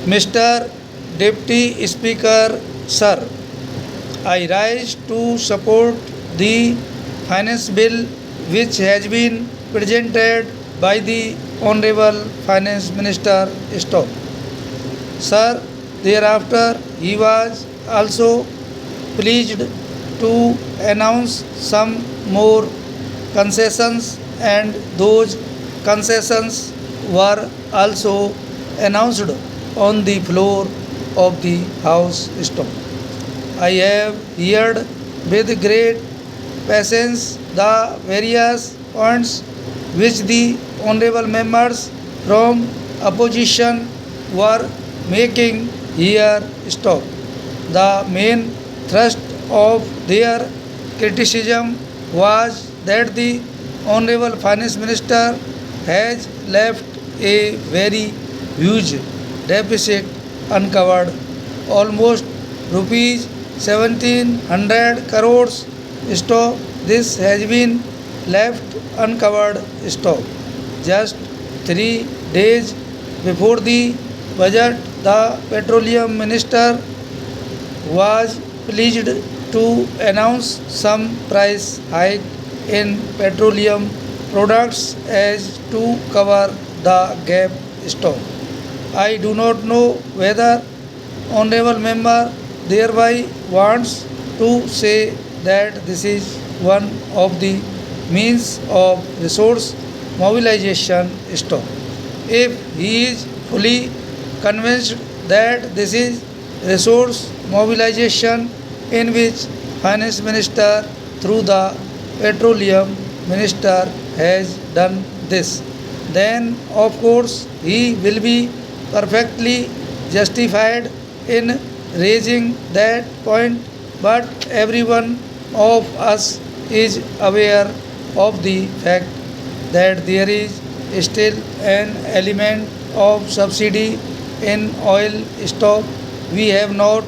Mr. Deputy Speaker, Sir, I rise to support the finance bill which has been presented by the Honorable Finance Minister Stock. Sir, thereafter he was also pleased to announce some more concessions, and those concessions were also announced on the floor of the House Stock. I have heard with great patience the various points which the honorable members from opposition were making here. Stop. The main thrust of their criticism was that the honorable finance minister has left a very huge deficit uncovered, almost rupees 1700 crores. Stock. This has been left uncovered. Stock. Just 3 days before the budget, the petroleum minister was pleased to announce some price hike in petroleum products as to cover the gap. Stock. I do not know whether honorable member thereby wants to say that this is one of the means of resource mobilization. Stock. If he is fully convinced that this is resource mobilization in which finance minister through the petroleum minister has done this, then of course he will be perfectly justified in raising that point, but everyone of us is aware of the fact that there is still an element of subsidy in oil. Stock. We have not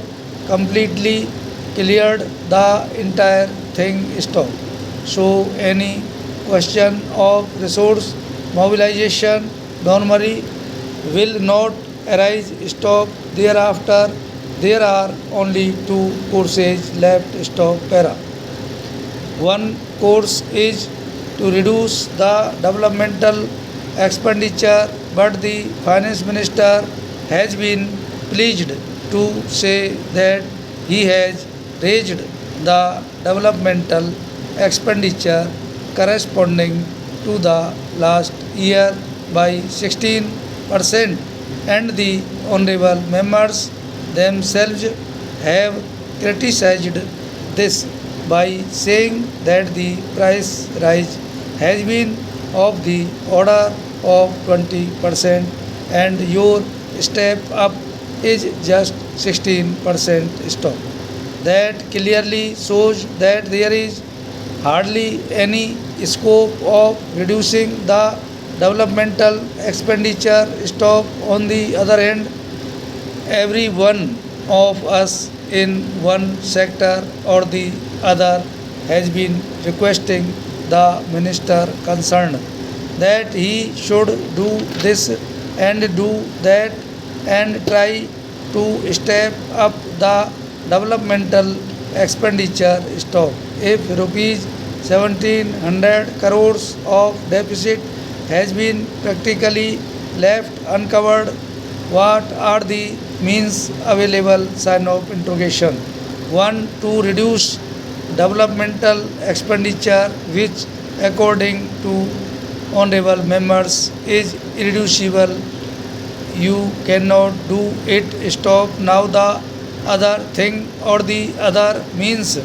completely cleared the entire thing. Stock. So any question of resource mobilization normally will not arise. Stock. Thereafter there are only two courses left. Stock. Para. One course is to reduce the developmental expenditure, but the finance minister has been pleased to say that he has raised the developmental expenditure corresponding to the last year by 16%, and the honorable members themselves have criticized this by saying that the price rise has been of the order of 20% and your step up is just 16%. Stop. That clearly shows that there is hardly any scope of reducing the developmental expenditure. Stop. On the other hand, every one of us in one sector or the other has been requesting the minister concerned that he should do this and do that and try to step up the developmental expenditure. Stop. If rupees 1700 crores of deficit has been practically left uncovered, what are the means available? Sign of interrogation. One, to reduce developmental expenditure, which according to honorable members is irreducible. You cannot do it. Stop. Now the other thing or the other means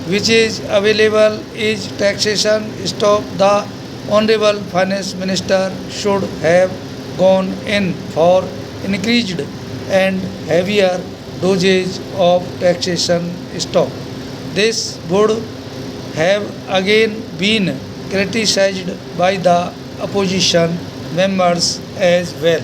which is available is taxation. Stop. The honorable finance minister should have gone in for increased and heavier dosage of taxation. Stop. This would have again been criticized by the opposition members as well.